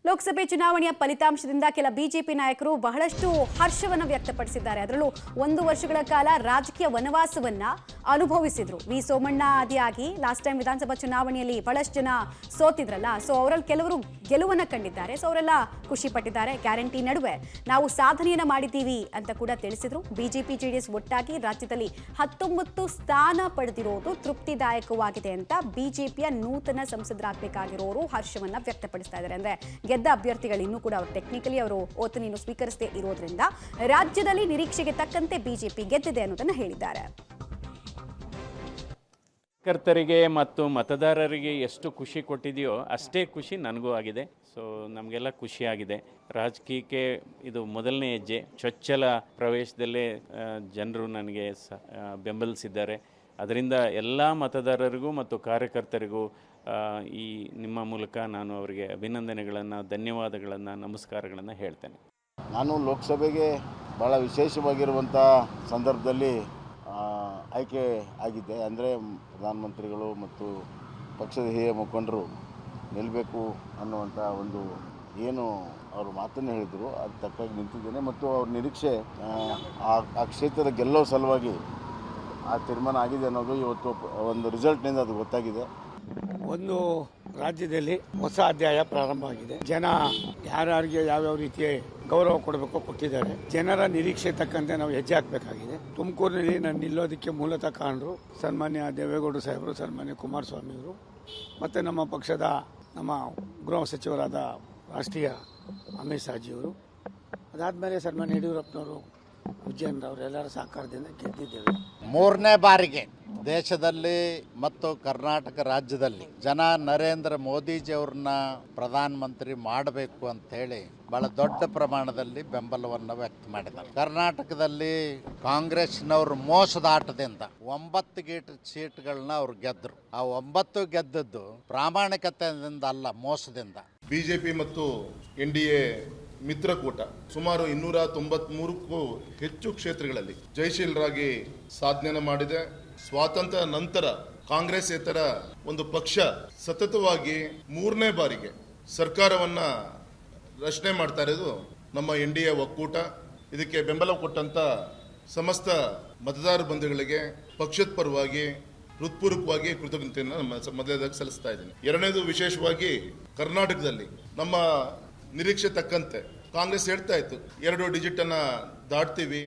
ಲೋಕಸಭೆ ಚುನಾವಣೆಯ ಫಲಿತಾಂಶದಿಂದ ಕೆಲ ಬಿಜೆಪಿ ನಾಯಕರು ಬಹಳಷ್ಟು ಹರ್ಷವನ್ನು ವ್ಯಕ್ತಪಡಿಸಿದ್ದಾರೆ. ಅದರಲ್ಲೂ 1 ವರ್ಷಗಳ ಕಾಲ ರಾಜಕೀಯ ವನವಾಸವನ್ನ ಅನುಭವಿಸಿದ್ರು. ವಿ ಸೋಮಣ್ಣ ಆದಿಯಾಗಿ ಲಾಸ್ಟ್ ಟೈಮ್ ವಿಧಾನಸಭಾ ಚುನಾವಣೆಯಲ್ಲಿ ಬಹಳಷ್ಟು ಜನ ಸೋತಿದ್ರಲ್ಲ, ಸೊ ಅವರಲ್ಲಿ ಕೆಲವರು ಗೆಲುವನ್ನು ಕಂಡಿದ್ದಾರೆ. ಸೊ ಅವರೆಲ್ಲ ಖುಷಿ ಪಟ್ಟಿದ್ದಾರೆ. ಗ್ಯಾರಂಟಿ ನಡುವೆ ನಾವು ಸಾಧನೆಯನ್ನ ಮಾಡಿದ್ದೀವಿ ಅಂತ ಕೂಡ ತಿಳಿಸಿದ್ರು. ಬಿಜೆಪಿ ಜೆಡಿಎಸ್ ಒಟ್ಟಾಗಿ ರಾಜ್ಯದಲ್ಲಿ 19 ಸ್ಥಾನ ಪಡೆದಿರೋದು ತೃಪ್ತಿದಾಯಕವಾಗಿದೆ ಅಂತ ಬಿಜೆಪಿಯ ನೂತನ ಸಂಸದರಾಗಬೇಕಾಗಿರೋರು ಹರ್ಷವನ್ನ ವ್ಯಕ್ತಪಡಿಸ್ತಾ ಇದ್ದಾರೆ. ಅಂದ್ರೆ ಗೆದ್ದ ಅಭ್ಯರ್ಥಿಗಳು ಇನ್ನೂ ಕೂಡ ಅವರು ಟೆಕ್ನಿಕಲಿ ಅವರು ಓತನ್ನು ಸ್ವೀಕರಿಸದೇ ಇರೋದ್ರಿಂದ ರಾಜ್ಯದಲ್ಲಿ ನಿರೀಕ್ಷೆಗೆ ತಕ್ಕಂತೆ ಬಿಜೆಪಿ ಗೆದ್ದಿದೆ ಅನ್ನೋದನ್ನ ಹೇಳಿದ್ದಾರೆ. ಕಾರ್ಯಕರ್ತರಿಗೆ ಮತ್ತು ಮತದಾರರಿಗೆ ಎಷ್ಟು ಖುಷಿ ಕೊಟ್ಟಿದೆಯೋ ಅಷ್ಟೇ ಖುಷಿ ನನಗೂ ಆಗಿದೆ. ಸೊ ನಮಗೆಲ್ಲ ಖುಷಿಯಾಗಿದೆ. ರಾಜಕೀಯಕ್ಕೆ ಇದು ಮೊದಲನೇ ಹೆಜ್ಜೆ. ಚೊಚ್ಚಲ ಪ್ರವೇಶದಲ್ಲೇ ಜನರು ನನಗೆ ಬೆಂಬಲಿಸಿದ್ದಾರೆ. ಅದರಿಂದ ಎಲ್ಲ ಮತದಾರರಿಗೂ ಮತ್ತು ಕಾರ್ಯಕರ್ತರಿಗೂ ಈ ನಿಮ್ಮ ಮೂಲಕ ನಾನು ಅವರಿಗೆ ಅಭಿನಂದನೆಗಳನ್ನು, ಧನ್ಯವಾದಗಳನ್ನು, ನಮಸ್ಕಾರಗಳನ್ನು ಹೇಳ್ತೇನೆ. ನಾನು ಲೋಕಸಭೆಗೆ ಭಾಳ ವಿಶೇಷವಾಗಿರುವಂಥ ಸಂದರ್ಭದಲ್ಲಿ ಆಯ್ಕೆ ಆಗಿದ್ದೆ. ಅಂದರೆ ಪ್ರಧಾನಮಂತ್ರಿಗಳು ಮತ್ತು ಪಕ್ಷದ ಹಿರಿಯ ಮುಖಂಡರು ನಿಲ್ಲಬೇಕು ಅನ್ನುವಂಥ ಒಂದು ಏನು ಅವರು ಮಾತನ್ನು ಹೇಳಿದರು, ಅದು ತಕ್ಕಾಗಿ ನಿಂತಿದ್ದೇನೆ. ಮತ್ತು ಅವ್ರ ನಿರೀಕ್ಷೆ ಆ ಕ್ಷೇತ್ರದ ಗೆಲ್ಲೋ ಸಲುವಾಗಿ ಆ ತೀರ್ಮಾನ ಆಗಿದೆ ಅನ್ನೋದು ಇವತ್ತು ಒಂದು ರಿಸಲ್ಟ್ನಿಂದ ಅದು ಗೊತ್ತಾಗಿದೆ. ಒಂದು ರಾಜ್ಯದಲ್ಲಿ ಹೊಸ ಅಧ್ಯಾಯ ಪ್ರಾರಂಭ ಆಗಿದೆ. ಜನ ಯಾರ್ಯಾರಿಗೆ ಯಾವ್ಯಾವ ರೀತಿಯ ಗೌರವ ಕೊಡಬೇಕು ಕೊಟ್ಟಿದ್ದಾರೆ. ಜನರ ನಿರೀಕ್ಷೆ ತಕ್ಕಂತೆ ನಾವು ಹೆಜ್ಜೆ ಹಾಕಬೇಕಾಗಿದೆ. ತುಮಕೂರಿನಲ್ಲಿ ನಾನು ನಿಲ್ಲೋದಕ್ಕೆ ಮೂಲತಃ ಕಾರಣರು ಸನ್ಮಾನ್ಯ ದೇವೇಗೌಡರು ಸಾಹೇಬರು, ಸನ್ಮಾನ್ಯ ಕುಮಾರಸ್ವಾಮಿ ಅವರು, ಮತ್ತು ನಮ್ಮ ಪಕ್ಷದ ನಮ್ಮ ಗೃಹ ಸಚಿವರಾದ ರಾಷ್ಟ್ರೀಯ ಅಮಿತ್ ಶಾಜಿಯವರು, ಅದಾದಮೇಲೆ ಸನ್ಮಾನ್ಯ ಯಡಿಯೂರಪ್ಪನವರು, ವಿಜಯೇಂದ್ರವರೆಲ್ಲರ ಸಹಕಾರದಿಂದ ಗೆದ್ದಿದ್ದೇವೆ. 3ನೇ ಬಾರಿಗೆ ದೇಶದಲ್ಲಿ ಮತ್ತು ಕರ್ನಾಟಕ ರಾಜ್ಯದಲ್ಲಿ ಜನ ನರೇಂದ್ರ ಮೋದಿಜಿಯವ್ರನ್ನ ಪ್ರಧಾನಮಂತ್ರಿ ಮಾಡಬೇಕು ಅಂತೇಳಿ ಬಹಳ ದೊಡ್ಡ ಪ್ರಮಾಣದಲ್ಲಿ ಬೆಂಬಲವನ್ನು ವ್ಯಕ್ತ ಮಾಡಿದ್ದಾರೆ. ಕರ್ನಾಟಕದಲ್ಲಿ ಕಾಂಗ್ರೆಸ್ನವರು ಮೋಸದಾಟದಿಂದ 9 ಸೀಟ್ಗಳನ್ನ ಅವ್ರು ಗೆದ್ದರು. ಆ 9 ಗೆದ್ದದ್ದು ಪ್ರಾಮಾಣಿಕತೆಯಿಂದ ಅಲ್ಲ, ಮೋಸದಿಂದ. ಬಿಜೆಪಿ ಮತ್ತು NDA ಮಿತ್ರಕೂಟ ಸುಮಾರು 293ಕ್ಕೂ ಹೆಚ್ಚು ಕ್ಷೇತ್ರಗಳಲ್ಲಿ ಜಯಶೀಲರಾಗಿ ಸಾಧನೆ ಮಾಡಿದೆ. ಸ್ವಾತಂತ್ರ್ಯ ನಂತರ ಕಾಂಗ್ರೆಸ್ಸೇತರ ಒಂದು ಪಕ್ಷ ಸತತವಾಗಿ 3ನೇ ಬಾರಿಗೆ ಸರ್ಕಾರವನ್ನ ರಚನೆ ಮಾಡ್ತಾ ಇರೋದು ನಮ್ಮ NDA ಒಕ್ಕೂಟ. ಇದಕ್ಕೆ ಬೆಂಬಲ ಕೊಟ್ಟಂತ ಸಮಸ್ತ ಮತದಾರ ಬಂಧುಗಳಿಗೆ ಪಕ್ಷದ ಪರವಾಗಿ ಹೃತ್ಪೂರ್ವಕವಾಗಿ ಕೃತಜ್ಞತೆಯನ್ನು ಮೊದಲನೇದಾಗಿ ಸಲ್ಲಿಸ್ತಾ ಇದ್ದೀನಿ. ಎರಡನೇದು, ವಿಶೇಷವಾಗಿ ಕರ್ನಾಟಕದಲ್ಲಿ ನಮ್ಮ ನಿರೀಕ್ಷೆ ತಕ್ಕಂತೆ ಕಾಂಗ್ರೆಸ್ ಹೇಳ್ತಾ ಇತ್ತು 2 ಡಿಜಿಟ್ ಅನ್ನ ದಾಟ್ತೀವಿ.